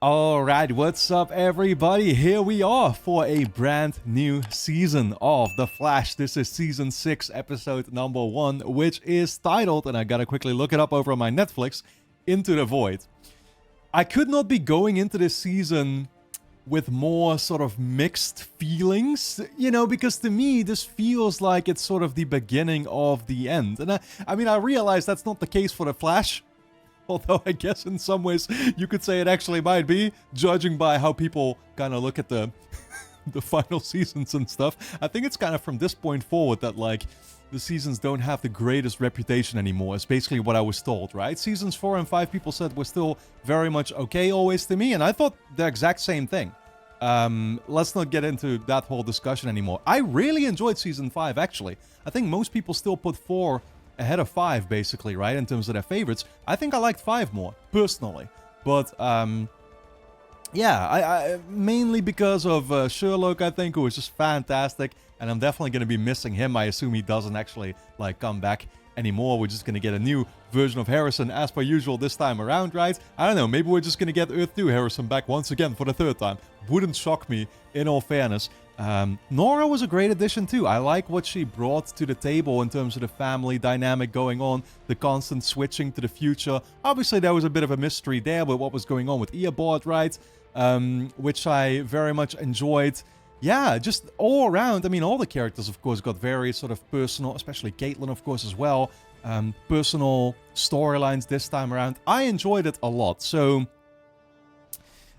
Alright, what's up everybody? Here we are for a brand new season of The Flash. This is season 6, episode number 1, which is titled, and I gotta quickly look it up over on my Netflix, Into the Void. I could not be going into this season with more sort of mixed feelings, you know, because to me this feels like it's sort of the beginning of the end. And I realize that's not the case for The Flash. Although I guess in some ways you could say it actually might be, judging by how people kind of look at the the final seasons and stuff. I think it's kind of from this point forward that, like, the seasons don't have the greatest reputation anymore. It's basically what I was told, right? Seasons 4 and 5 people said were still very much okay always to me, and I thought the exact same thing. Let's not get into that whole discussion anymore. I really enjoyed season 5, actually. I think most people still put 4 ahead of 5, basically, right, in terms of their favorites. I think I liked 5 more, personally. But, yeah, I mainly because of Sherlock, I think, who was just fantastic. And I'm definitely going to be missing him. I assume he doesn't actually, like, come back anymore. We're just going to get a new version of Harrison as per usual this time around, right? I don't know, maybe we're just going to get Earth 2 Harrison back once again for the 3rd time. Wouldn't shock me, in all fairness. Nora was a great addition too. I like what she brought to the table in terms of the family dynamic going on, the constant switching to the future. Obviously there was a bit of a mystery there with what was going on with Eobard, right? Which I very much enjoyed. Yeah, just all around, I mean, all the characters, of course, got very sort of personal, especially Caitlin, of course, as well. Personal storylines this time around. I enjoyed it a lot, so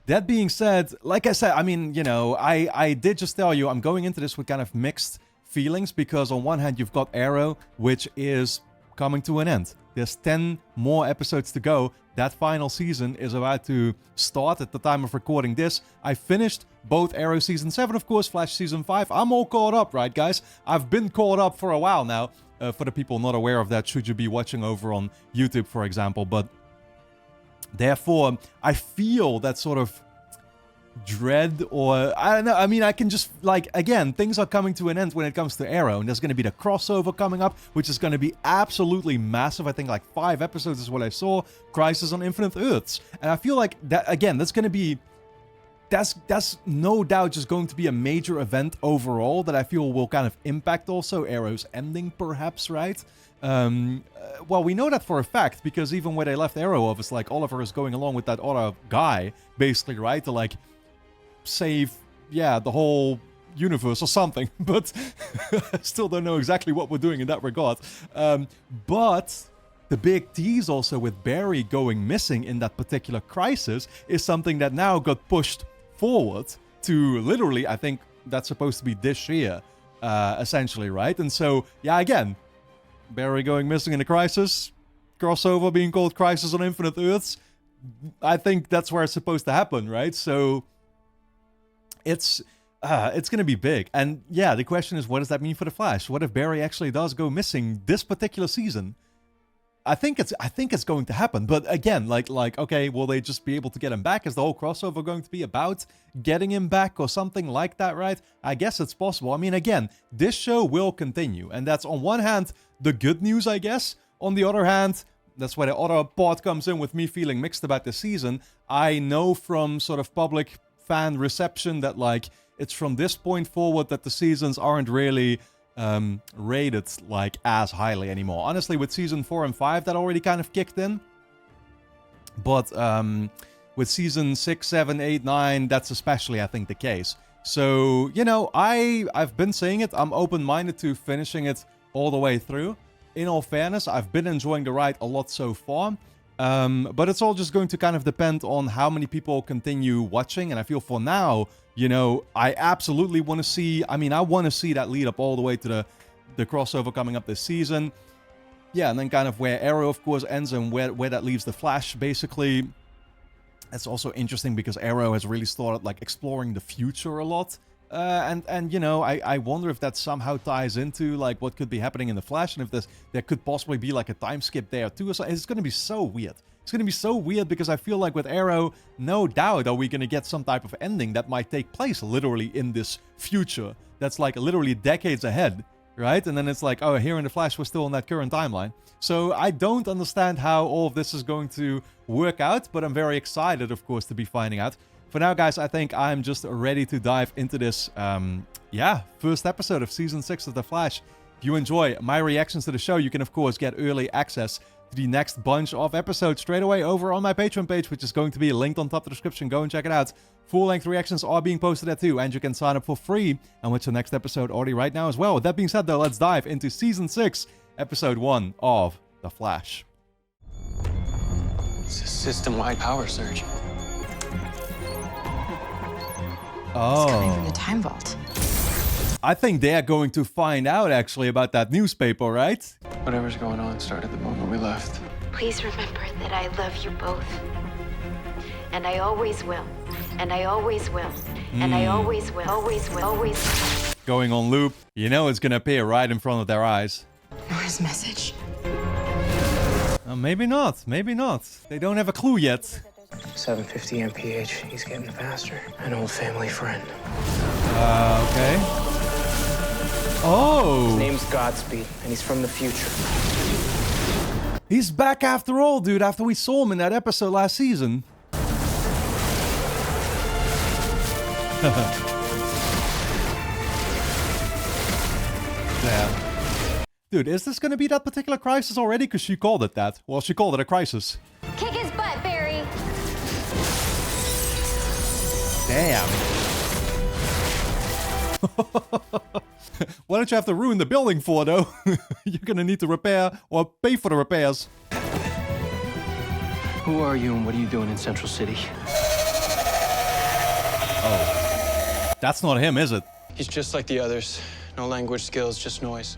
that being said, like I said, I mean, you know, I did just tell you I'm going into this with kind of mixed feelings because on one hand you've got Arrow, which is coming to an end. There's 10 more episodes to go. That final season is about to start at the time of recording this. I finished both Arrow Season 7, of course, Flash Season 5. I'm all caught up, right, guys? I've been caught up for a while now. For the people not aware of that, should you be watching over on YouTube, for example, but therefore, I feel that sort of dread, or I don't know, I mean, I can just, like, again, things are coming to an end when it comes to Arrow, and there's going to be the crossover coming up, which is going to be absolutely massive. I think like 5 episodes is what I saw, Crisis on Infinite Earths, and I feel like that, again, that's going to be, that's no doubt just going to be a major event overall that I feel will kind of impact also Arrow's ending, perhaps, right? Well, we know that for a fact, because even where they left Arrow off, it's like Oliver is going along with that other guy, basically, right? To, like, save, yeah, the whole universe or something. But I still don't know exactly what we're doing in that regard. But the big tease also with Barry going missing in that particular crisis is something that now got pushed forward to literally, I think that's supposed to be this year, essentially, right? And so, yeah, again, Barry going missing in a crisis, crossover being called Crisis on Infinite Earths. I think that's where it's supposed to happen, right? So it's going to be big. And yeah, the question is, what does that mean for the Flash? What if Barry actually does go missing this particular season? I think it's going to happen. But again, like okay, will they just be able to get him back? Is the whole crossover going to be about getting him back or something like that, right? I guess it's possible. I mean, again, this show will continue, and that's on one hand the good news, I guess. On the other hand, that's where the other part comes in with me feeling mixed about the season. I know from sort of public fan reception that, like, it's from this point forward that the seasons aren't really rated, like, as highly anymore. Honestly, with season 4 and 5, that already kind of kicked in. But with season 6, 7, 8, 9, that's especially, I think, the case. So, you know, I've been saying it. I'm open-minded to finishing it all the way through. In all fairness, I've been enjoying the ride a lot so far. But it's all just going to kind of depend on how many people continue watching. And I feel for now, you know, I absolutely want to see, I mean, I want to see that lead up all the way to the crossover coming up this season. Yeah, and then kind of where Arrow, of course, ends and where that leaves the Flash, basically. It's also interesting because Arrow has really started, like, exploring the future a lot. And you know, I wonder if that somehow ties into, like, what could be happening in the Flash, and if there could possibly be, like, a time skip there too. So it's going to be so weird. It's going to be so weird because I feel like with Arrow, no doubt are we going to get some type of ending that might take place literally in this future. That's, like, literally decades ahead. right? And then it's like, oh, here in the Flash, we're still in that current timeline. So I don't understand how all of this is going to work out, but I'm very excited, of course, to be finding out. For now, guys, I think I'm just ready to dive into this, first episode of Season 6 of The Flash. If you enjoy my reactions to the show, you can, of course, get early access to the next bunch of episodes straight away over on my Patreon page, which is going to be linked on top of the description. Go and check it out. Full-length reactions are being posted there too, and you can sign up for free and watch the next episode already right now as well. With that being said, though, let's dive into Season 6, Episode 1 of The Flash. It's a system-wide power surge. Oh. It's coming from the time vault. I think they're going to find out, actually, about that newspaper, right? Whatever's going on started the moment we left. Please remember that I love you both. And I always will. And I always will. And I always will. Always will. Always will. Going on loop. You know it's gonna appear right in front of their eyes. Nora's message. Maybe not. Maybe not. They don't have a clue yet. 750 mph. He's getting faster. An old family friend. Okay. Oh! His name's Godspeed, and he's from the future. He's back after all, dude, after we saw him in that episode last season. Damn. Dude, is this gonna be that particular crisis already? Because she called it that. Well, she called it a crisis. Kick his butt, Barry. Damn. Why don't you have to ruin the building for, though? You're gonna need to repair or pay for the repairs. Who are you and what are you doing in Central City? Oh. That's not him, is it? He's just like the others. No language skills, just noise.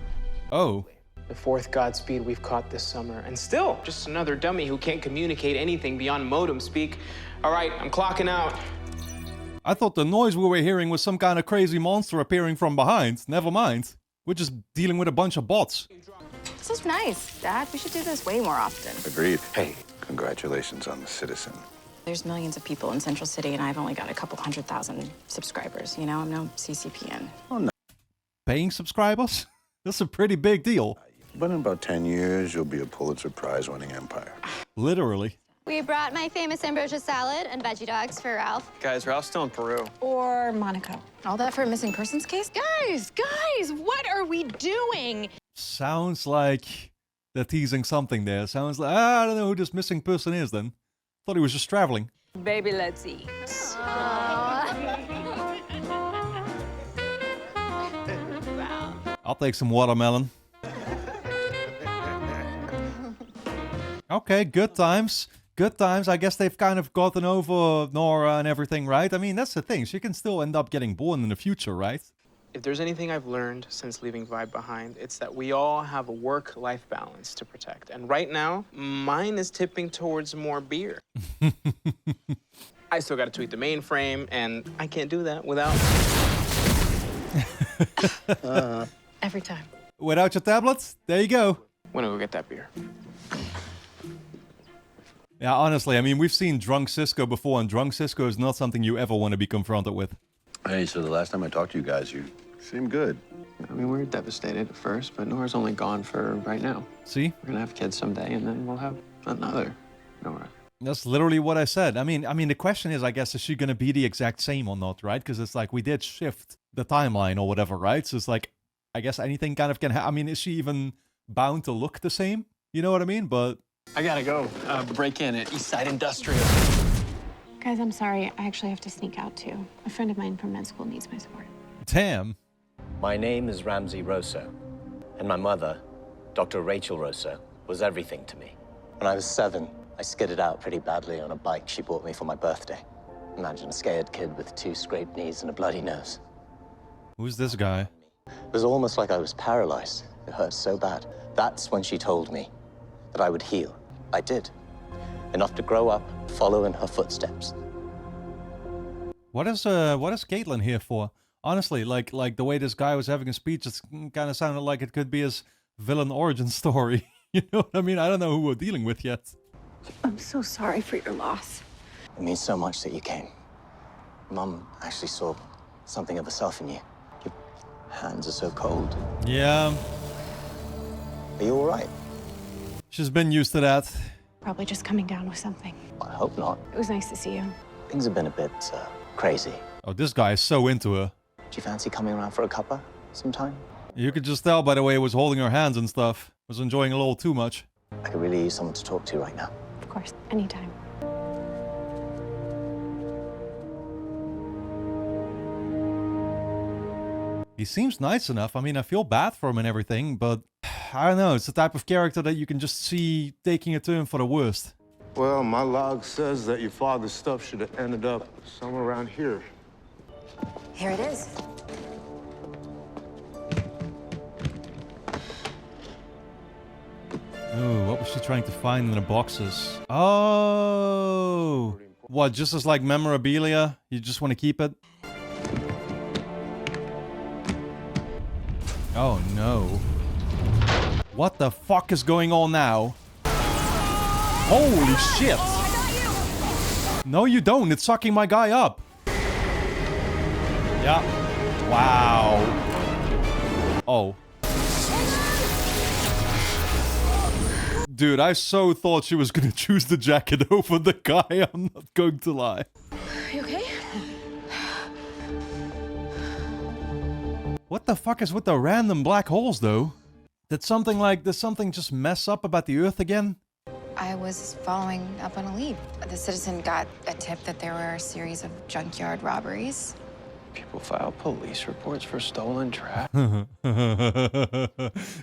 Oh. The fourth Godspeed we've caught this summer, and still just another dummy who can't communicate anything beyond modem speak. All right, I'm clocking out. I thought the noise we were hearing was some kind of crazy monster appearing from behind. Never mind. We're just dealing with a bunch of bots. This is nice, Dad. We should do this way more often. Agreed. Hey, congratulations on the Citizen. There's millions of people in Central City, and I've only got a couple 100,000 subscribers. You know, I'm no CCPN. Oh, no. Paying subscribers? That's a pretty big deal. But in about 10 years, you'll be a Pulitzer Prize-winning empire. Literally. We brought my famous ambrosia salad and veggie dogs for Ralph. Guys, Ralph's still in Peru. Or Monaco. All that for a missing persons case? Guys, what are we doing? Sounds like they're teasing something there. Sounds like, I don't know who this missing person is then. Thought he was just traveling. Baby, let's eat. I'll take some watermelon. Okay, good times. Good times. I guess they've kind of gotten over Nora and everything, right? I mean, that's the thing. She can still end up getting born in the future, right? If there's anything I've learned since leaving Vibe behind, it's that we all have a work-life balance to protect. And right now, mine is tipping towards more beer. I still got to tweak the mainframe, and I can't do that without... Every time. Without your tablets? There you go. Wanna go get that beer? Yeah, honestly, I mean, we've seen drunk Cisco before, and drunk Cisco is not something you ever want to be confronted with. Hey, so the last time I talked to you guys, you seemed good. I mean, we were devastated at first, but Nora's only gone for right now. See? We're gonna have kids someday, and then we'll have another Nora. That's literally what I said. I mean, the question is, I guess, is she going to be the exact same or not, right? Because it's like, we did shift the timeline or whatever, right? So it's like, I guess anything kind of can happen. I mean, is she even bound to look the same? You know what I mean? But... I gotta go. Break in at Eastside Industrial. Guys, I'm sorry. I actually have to sneak out, too. A friend of mine from med school needs my support. Damn. My name is Ramsey Rosso, and my mother, Dr. Rachel Rosso, was everything to me. When I was 7, I skidded out pretty badly on a bike she bought me for my birthday. Imagine a scared kid with 2 scraped knees and a bloody nose. Who's this guy? It was almost like I was paralyzed. It hurt so bad. That's when she told me that I would heal. I did. Enough to grow up, follow in her footsteps. What is Caitlin here for? Honestly, like the way this guy was having a speech, it kind of sounded like it could be his villain origin story. You know what I mean? I don't know who we're dealing with yet. I'm so sorry for your loss. It means so much that you came. Mum actually saw something of herself in you. Hands are so cold. Yeah, Are you all right? she's been used to that. Probably just coming down with something. I hope not. It was nice to see you. Things have been a bit crazy. Oh, this guy is so into her. Do you fancy coming around for a cuppa sometime? You could just tell by the way he was holding her hands and stuff. Was enjoying a little too much. I could really use someone to talk to right now. Of course, anytime. He seems nice enough. I mean, I feel bad for him and everything, but I don't know. It's the type of character that you can just see taking a turn for the worst. Well, my log says that your father's stuff should have ended up somewhere around here. Here it is. Oh, what was she trying to find in the boxes? Oh! What, just as like memorabilia? You just want to keep it? Oh no. What the fuck is going on now? Holy shit! No, you don't. It's sucking my guy up. Yeah. Wow. Oh. Dude, I so thought she was gonna choose the jacket over the guy. I'm not going to lie. You okay? What the fuck is with the random black holes, though? Did something just mess up about the Earth again? I was following up on a lead. The citizen got a tip that there were a series of junkyard robberies. People file police reports for stolen trash.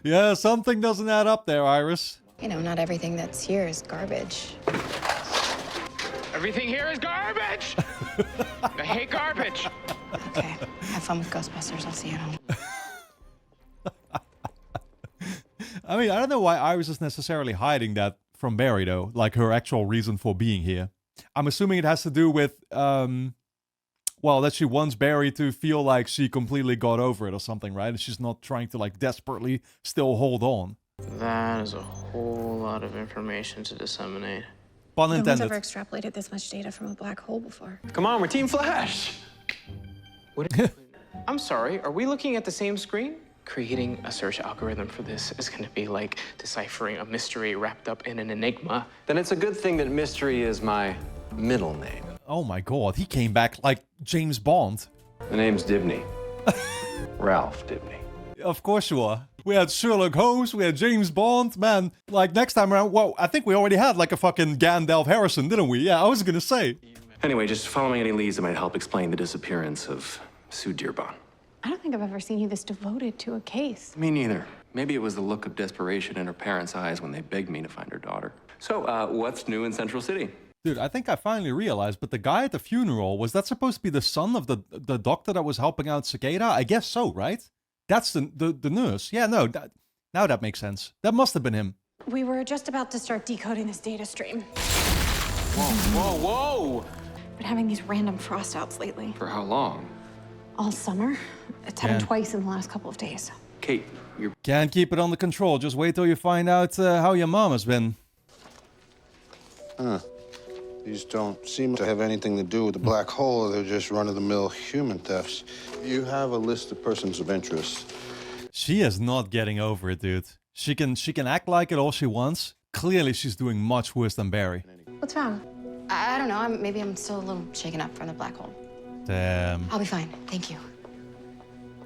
Yeah, something doesn't add up there, Iris. You know, not everything that's here is garbage. Everything here is garbage! I hate garbage! Okay, have fun with Ghostbusters. I'll see you at home. I mean, I don't know why Iris is necessarily hiding that from Barry, though. Like, her actual reason for being here. I'm assuming it has to do with, well, that she wants Barry to feel like she completely got over it or something, right? And she's not trying to, like, desperately still hold on. That is a whole lot of information to disseminate. Pun No one's intended. ever extrapolated this much data from a black hole before. Come on, we're Team Flash. I'm sorry, are we looking at the same screen? Creating a search algorithm for this is going to be like deciphering a mystery wrapped up in an enigma. Then it's a good thing that Mystery is my middle name. Oh my god, he came back like James Bond. The name's Dibney. Ralph Dibney. Of course you are. We had Sherlock Holmes, we had James Bond, man. Like, next time around, well, I think we already had like a fucking Gandalf Harrison, didn't we? Yeah, I was gonna say. Anyway, just following any leads that might help explain the disappearance of Sue Dearborn. I don't think I've ever seen you this devoted to a case. Me neither. Maybe it was the look of desperation in her parents' eyes when they begged me to find her daughter. So, what's new in Central City? Dude, I think I finally realized, but the guy at the funeral, was that supposed to be the son of the doctor that was helping out Cicada? I guess so, right? That's the nurse. Yeah, no, now that makes sense. That must have been him. We were just about to start decoding this data stream. Whoa, whoa! Been having these random frost outs lately. For how long? All summer. It's happened twice in the last couple of days. Kate, you're... Can't keep it under control. Just wait till you find out how your mom has been. Huh. These don't seem to have anything to do with the black hole. They're just run-of-the-mill human thefts. You have a list of persons of interest. She is not getting over it, dude. She can act like it all she wants. Clearly, she's doing much worse than Barry. What's wrong? I don't know. Maybe I'm still a little shaken up from the black hole. Damn. I'll be fine. Thank you.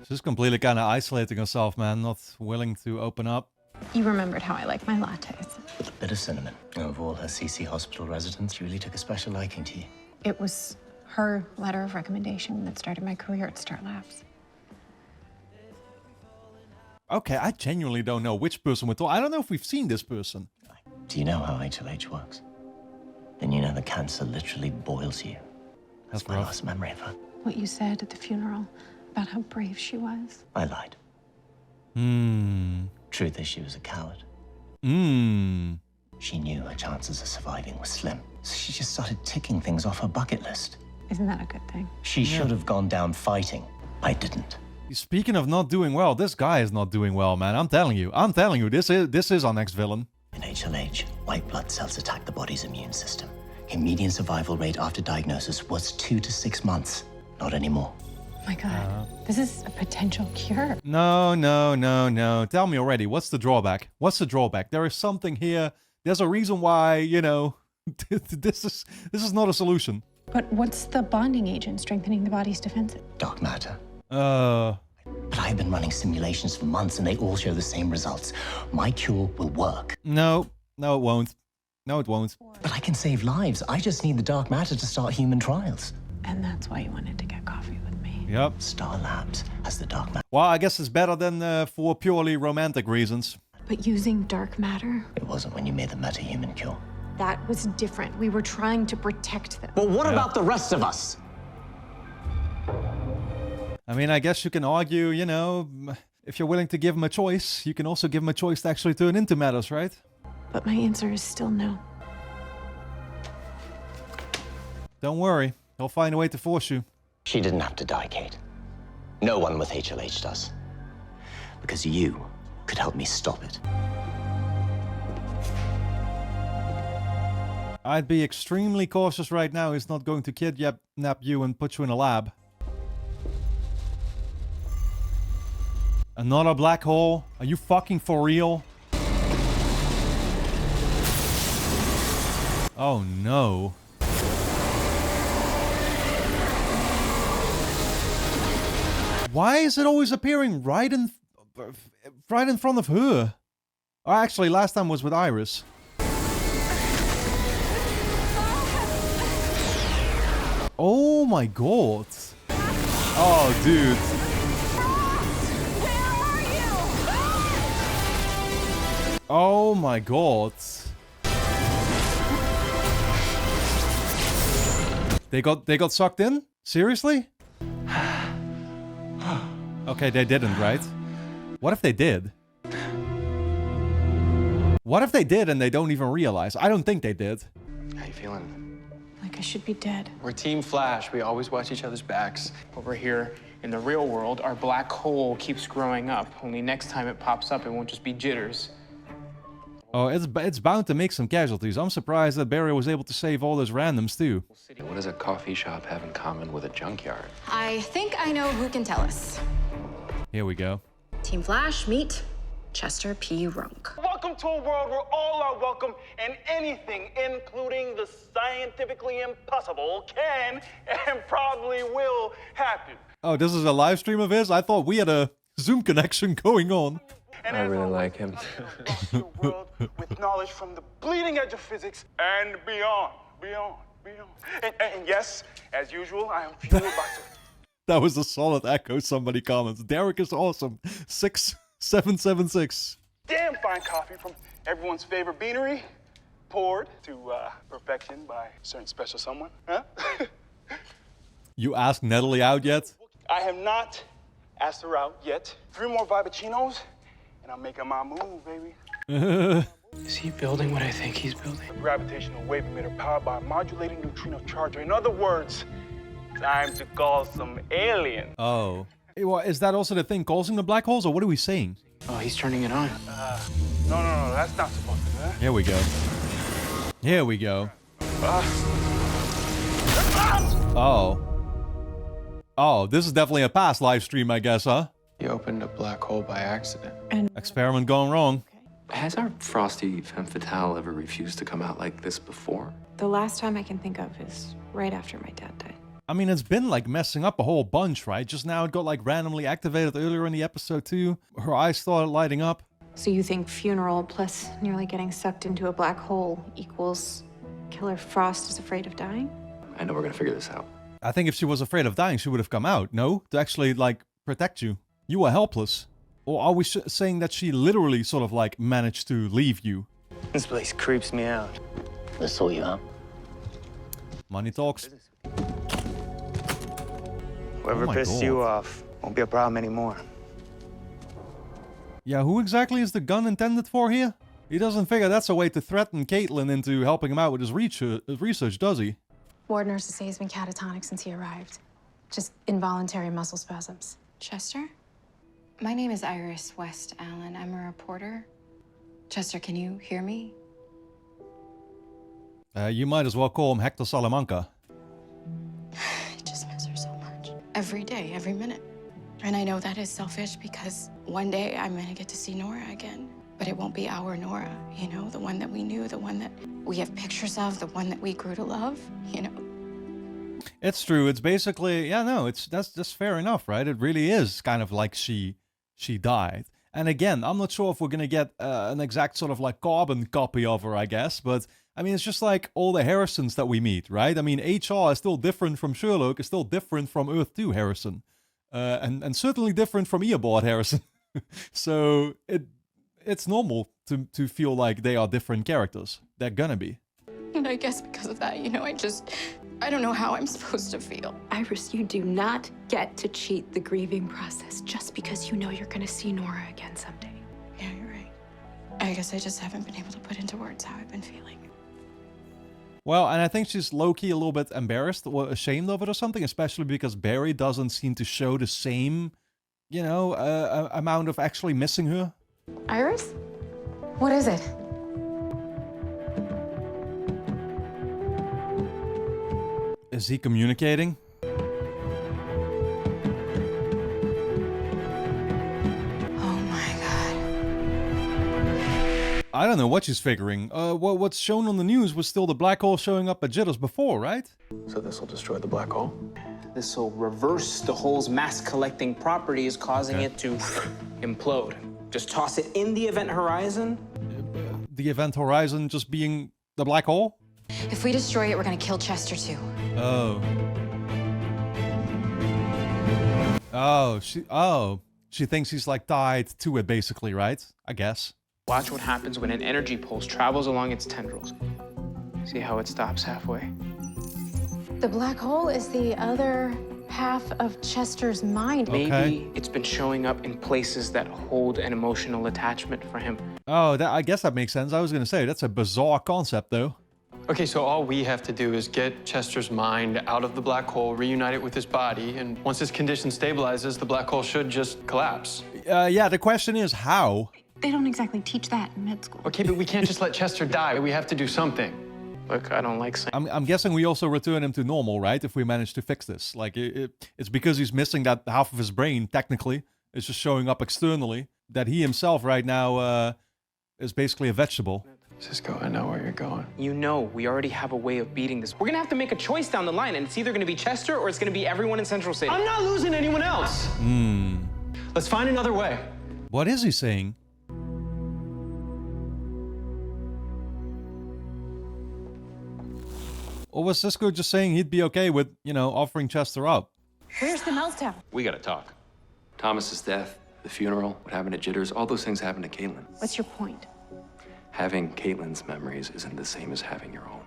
She's completely kind of isolating herself, man. Not willing to open up. You remembered how I like my lattes. With a bit of cinnamon. Of all her CC hospital residents, she really took a special liking to you. It was her letter of recommendation that started my career at Star Labs. Okay, I genuinely don't know which person we're talking. I don't know if we've seen this person. Do you know how HLH works? Then you know that cancer literally boils you. That's my rough. last memory of her. What you said at the funeral about how brave she was. I lied. Truth is, she was a coward. She knew her chances of surviving were slim, so she just started ticking things off her bucket list. Isn't that a good thing? She should have gone down fighting. I didn't. Speaking of not doing well, this guy is not doing well, man. I'm telling you, this is our next villain. In HLH, white blood cells attack the body's immune system. Her median survival rate after diagnosis was 2 to 6 months. Not anymore. Oh my God, this is a potential cure. No, no, no, no. Tell me already, what's the drawback? What's the drawback? There is something here. There's a reason why, you know, this is not a solution. But what's the bonding agent strengthening the body's defenses? Dark matter. But I've been running simulations for months and they all show the same results. My cure will work. No, no, it won't. No, it won't. But I can save lives. I just need the dark matter to start human trials. And that's why you wanted to get coffee with me. Yep. Star Labs has the dark matter. Well, I guess it's better than for purely romantic reasons. But using dark matter? It wasn't when you made the meta-human cure. That was different. We were trying to protect them. Well, what about the rest of us? I mean, I guess you can argue, you know, if you're willing to give him a choice, you can also give him a choice to actually turn into matters, right? But my answer is still no. Don't worry. He'll find a way to force you. She didn't have to die, Kate. No one with HLH does. Because you could help me stop it. I'd be extremely cautious right now. He's not going to kidnap you and put you in a lab. Another black hole? Are you fucking for real? Oh no. Why is it always appearing right in front of her? Oh, actually, last time was with Iris. Oh my god. Oh, dude. Oh my god. They got sucked in? Seriously? Okay, they didn't, right? What if they did? What if they did and they don't even realize? I don't think they did. How you feeling? Like I should be dead. We're Team Flash. We always watch each other's backs. Over here in the real world, our black hole keeps growing up. Only next time it pops up, it won't just be jitters. Oh, it's bound to make some casualties. I'm surprised that Barry was able to save all those randoms too. What does a coffee shop have in common with a junkyard? I think I know who can tell us. Here we go. Team Flash, meet Chester P. Runk. Welcome to a world where all are welcome and anything, including the scientifically impossible, can and probably will happen. Oh, this is a live stream of his? I thought we had a Zoom connection going on. And I really like him. your world with knowledge from the bleeding edge of physics and beyond. And yes, as usual, I am fueled by... That was a solid echo, somebody comments. Derek is awesome. 6776. Damn fine coffee from everyone's favorite beanery, poured to perfection by a certain special someone. Huh? You asked Natalie out yet? I have not asked her out yet. 3 more Vibachinos, and I'm making my move, baby. Is he building what I think he's building? Gravitational wave emitter powered by a modulating neutrino charger. In other words, time to call some alien. Oh. Well, is that also the thing causing the black holes, or what are we saying? Oh, he's turning it on. No, that's not supposed to be that. Here we go. Here we go. Oh. Oh, this is definitely a past live stream, I guess, huh? You opened a black hole by accident. Experiment gone wrong. Has our frosty femme fatale ever refused to come out like this before? The last time I can think of is right after my dad died. I mean, it's been like messing up a whole bunch, right? Just now it got like randomly activated earlier in the episode too. Her eyes started lighting up. So you think funeral plus nearly getting sucked into a black hole equals Killer Frost is afraid of dying? I know we're gonna figure this out. I think if she was afraid of dying, she would have come out, no? To actually, like, protect you. You were helpless. Or are we saying that she literally sort of, like, managed to leave you? This place creeps me out. Let's sort you out. Money talks. Whoever pissed you off won't be a problem anymore. Yeah, who exactly is the gun intended for here? He doesn't figure that's a way to threaten Caitlin into helping him out with his research, does he? Ward nurses say he's been catatonic since he arrived. Just involuntary muscle spasms. Chester? My name is Iris West Allen. I'm a reporter. Chester, can you hear me? You might as well call him Hector Salamanca. I just miss her so much. every day, every minute. And I know that is selfish because one day I'm gonna get to see Nora again. But it won't be our Nora, you know, the one that we knew, the one that we have pictures of, the one that we grew to love, you know. It's true. It's basically, yeah, no, that's just fair enough, right? It really is kind of like she died. And again, I'm not sure if we're gonna get an exact sort of like carbon copy of her, I guess, but I mean, it's just like all the Harrisons that we meet, right? I mean, HR is still different from Sherlock, is still different from Earth 2 Harrison, and certainly different from Eobard Harrison. So it's normal to feel like they are different characters. They're gonna be. And I guess because of that, you know, I don't know how I'm supposed to feel. Iris, you do not get to cheat the grieving process just because you know you're gonna see Nora again someday. Yeah, you're right. I guess I just haven't been able to put into words how I've been feeling. Well, and I think she's low-key a little bit embarrassed or ashamed of it or something, especially because Barry doesn't seem to show the same, you know, amount of actually missing her. Iris? What is it? Is he communicating? Oh my God. I don't know what she's figuring. What's shown on the news was still the black hole showing up at Jitters before, right? So this will destroy the black hole? This will reverse the hole's mass-collecting properties, causing it to implode. Just toss it in the event horizon. The event horizon just being the black hole? If we destroy it, we're gonna kill Chester too. Oh. She thinks he's like tied to it basically, right? I guess. Watch what happens when an energy pulse travels along its tendrils. See how it stops halfway? The black hole is the other half of Chester's mind. Maybe it's been showing up in places that hold an emotional attachment for him. Oh, I guess that makes sense. I was gonna say, that's a bizarre concept though. Okay, so all we have to do is get Chester's mind out of the black hole, reunite it with his body, and once his condition stabilizes, the black hole should just collapse. Yeah, the question is how? They don't exactly teach that in med school. Okay, but we can't just let Chester die. We have to do something. Look, I don't like saying... I'm guessing we also return him to normal, right? If we manage to fix this. Like, it's because he's missing that half of his brain, technically. It's just showing up externally. That he himself right now is basically a vegetable. Cisco, I know where you're going. You know, we already have a way of beating this. We're gonna have to make a choice down the line, and it's either gonna be Chester or it's gonna be everyone in Central City. I'm not losing anyone else. Let's find another way. What is he saying? Or was Cisco just saying he'd be okay with, you know, offering Chester up? Where's the meltdown? We gotta talk. Thomas's death, the funeral, what happened at Jitters, all those things happened to Caitlin. What's your point? Having Caitlin's memories isn't the same as having your own.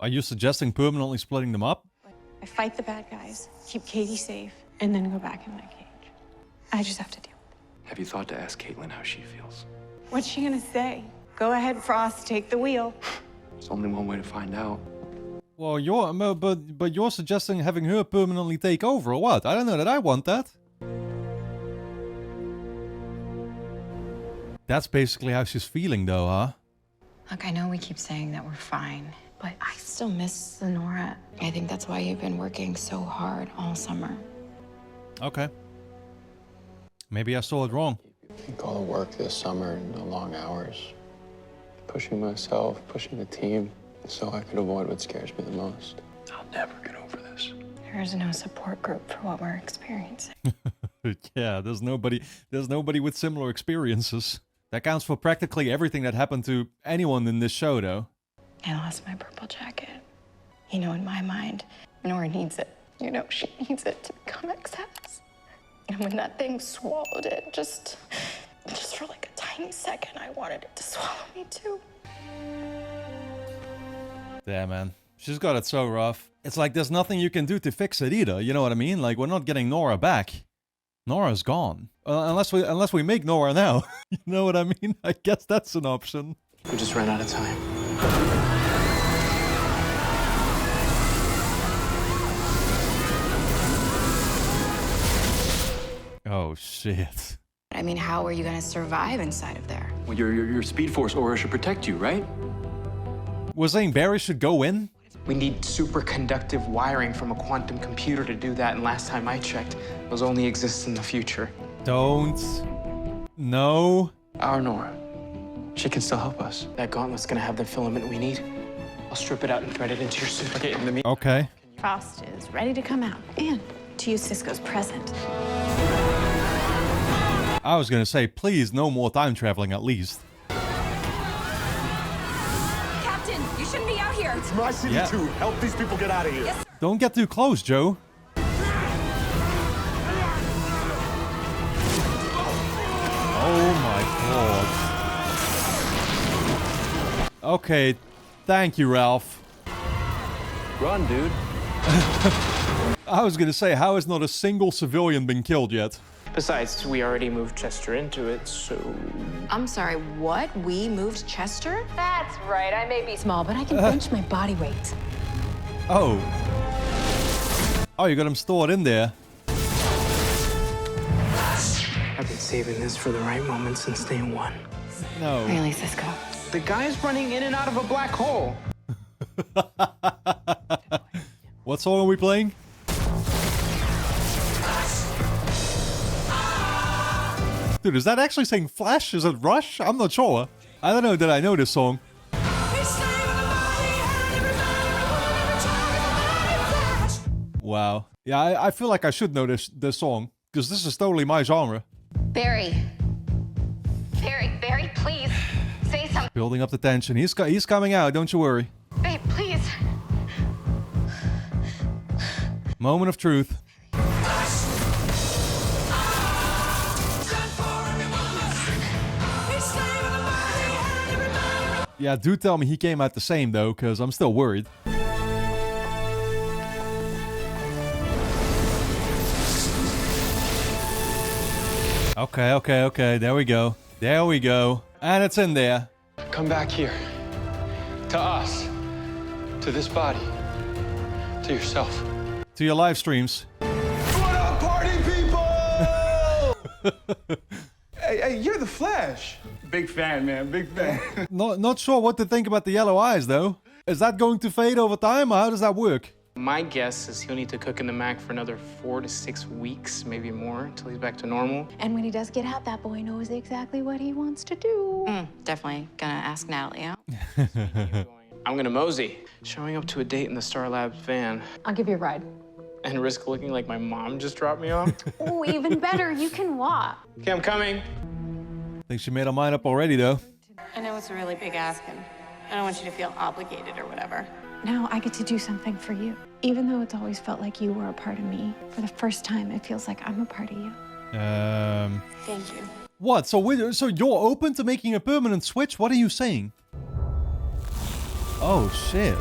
Are you suggesting permanently splitting them up? I fight the bad guys, keep Katie safe, and then go back in my cage. I just have to deal with it. Have you thought to ask Caitlin how she feels? What's she gonna say? Go ahead, Frost, take the wheel. There's only one way to find out. Well, but you're suggesting having her permanently take over, or what? I don't know that I want that. That's basically how she's feeling, though, huh? Look, I know we keep saying that we're fine, but I still miss Nora. I think that's why you've been working so hard all summer. Okay. Maybe I saw it wrong. I think all the work this summer and the long hours, pushing myself, pushing the team, so I could avoid what scares me the most. I'll never get over this. There is no support group for what we're experiencing. Yeah, there's nobody with similar experiences. That counts for practically everything that happened to anyone in this show, though. I lost my purple jacket. You know, in my mind, Nora needs it. You know, she needs it to become excess. And when that thing swallowed it, just for like a tiny second, I wanted it to swallow me too. Damn, man. She's got it so rough. It's like there's nothing you can do to fix it either, you know what I mean? Like, we're not getting Nora back. Nora's gone. Unless we make Nora now. You know what I mean? I guess that's an option. We just ran out of time. Oh, shit. I mean, how are you gonna survive inside of there? Well, your Speed Force aura should protect you, right? Was saying Barry should go in? We need superconductive wiring from a quantum computer to do that, and last time I checked, those only exist in the future. Don't. No. Our Nora. She can still help us. That gauntlet's gonna have the filament we need. I'll strip it out and thread it into your suit. Okay, in the meantime. Okay. Frost is ready to come out and to use Cisco's present. I was gonna say, please, no more time traveling at least. Captain, you shouldn't be out here. It's my city too. Help these people get out of here. Yes. Don't get too close, Joe. Oh my god. Okay, thank you, Ralph. Run, dude. I was gonna say, how has not a single civilian been killed yet? Besides, we already moved Chester into it, so... I'm sorry, what? We moved Chester? That's right. I may be small, but I can bench my body weight. Oh. Oh, you got him stored in there. I've been saving this for the right moment since day one. No. Really, Cisco? The guy's running in and out of a black hole. What song are we playing? Dude, is that actually saying Flash? Is it Rush? I'm not sure. I don't know that I know this song. Wow. Yeah, I feel like I should know this song, because this is totally my genre. Barry. Barry, please. Say something. Building up the tension. He's coming out, don't you worry. Babe, please. Moment of truth. Yeah, do tell me he came out the same though, because I'm still worried. Okay. There we go. And it's in there. Come back here. To us. To this body. To yourself. To your live streams. What up, party people? Hey, you're the Flash. Big fan, man. Big fan. Not sure what to think about the yellow eyes though. Is that going to fade over time, or how does that work? My guess is he'll need to cook in the Mac for another 4 to 6 weeks, maybe more, until he's back to normal. And when he does get out, that boy knows exactly what he wants to do. Definitely gonna ask Natalie out. I'm gonna mosey, showing up to a date in the Star Labs van. I'll give you a ride. And risk looking like my mom just dropped me off. Oh, even better, you can walk. Okay, I'm coming. Think she made her mind up already though. I know it's a really big ask, and I don't want you to feel obligated or whatever. Now I get to do something for you. Even though it's always felt like you were a part of me, for the first time, it feels like I'm a part of you. Thank you. What? So you're open to making a permanent switch? What are you saying? Oh, shit.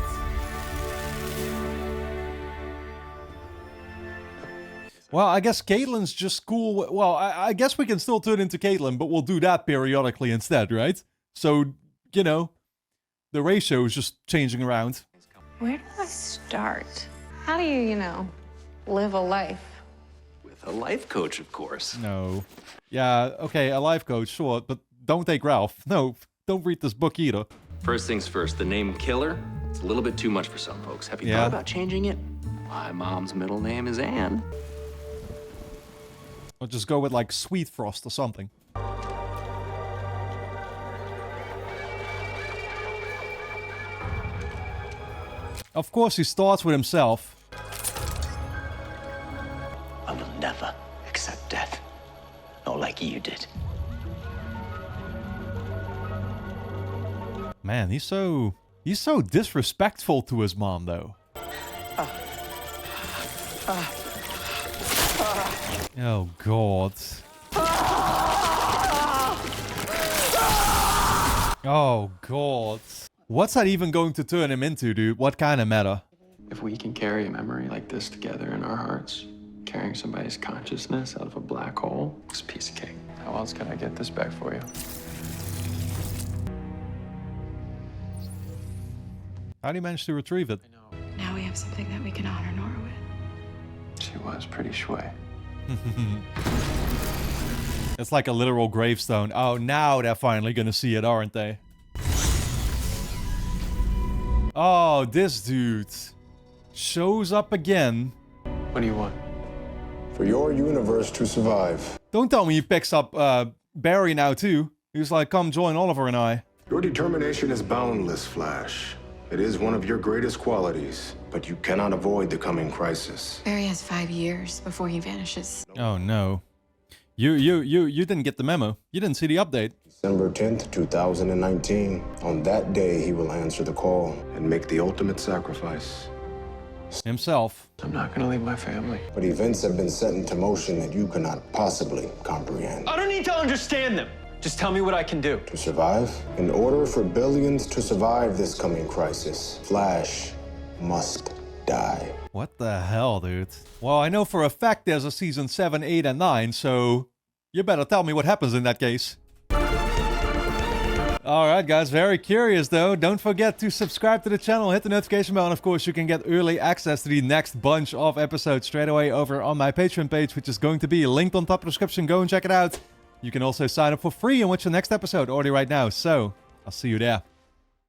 Well, I guess Caitlin's just cool. Well, I guess we can still turn into Caitlin, but we'll do that periodically instead, right? So, you know, the ratio is just changing around. Where do I start? How do you live a life? With a life coach, of course. No. Yeah, okay, a life coach, sure, but don't take Ralph. No, don't read this book either. First things first, the name Killer, it's a little bit too much for some folks. Have you thought about changing it? My mom's middle name is Anne. Or just go with like Sweet Frost or something. Of course, he starts with himself. I will never accept death. Not like you did. Man, he's so disrespectful to his mom, though. Oh, God. Oh, God. What's that even going to turn him into, dude? What kind of meta? If we can carry a memory like this together in our hearts, carrying somebody's consciousness out of a black hole, it's a piece of cake. How else can I get this back for you? How do you manage to retrieve it? Now we have something that we can honor Nora with. She was pretty shui. It's like a literal gravestone. Oh, now they're finally gonna see it, aren't they? Oh, this dude shows up again. What do you want? For your universe to survive. Don't tell me he picks up Barry now too. He's like, come join Oliver and I. Your determination is boundless, Flash. It is one of your greatest qualities, but you cannot avoid the coming crisis. Barry has 5 years before he vanishes. Oh no. You didn't get the memo. You didn't see the update. December 10th, 2019. On that day, he will answer the call and make the ultimate sacrifice. Himself. I'm not gonna leave my family. But events have been set into motion that you cannot possibly comprehend. I don't need to understand them. Just tell me what I can do. To survive? In order for billions to survive this coming crisis, Flash must die. What the hell, dude? Well, I know for a fact there's a season 7, 8, and 9, so you better tell me what happens in that case. Alright guys, very curious though. Don't forget to subscribe to the channel, hit the notification bell, and of course you can get early access to the next bunch of episodes straight away over on my Patreon page, which is going to be linked on top of the description. Go and check it out. You can also sign up for free and watch the next episode already right now, so I'll see you there.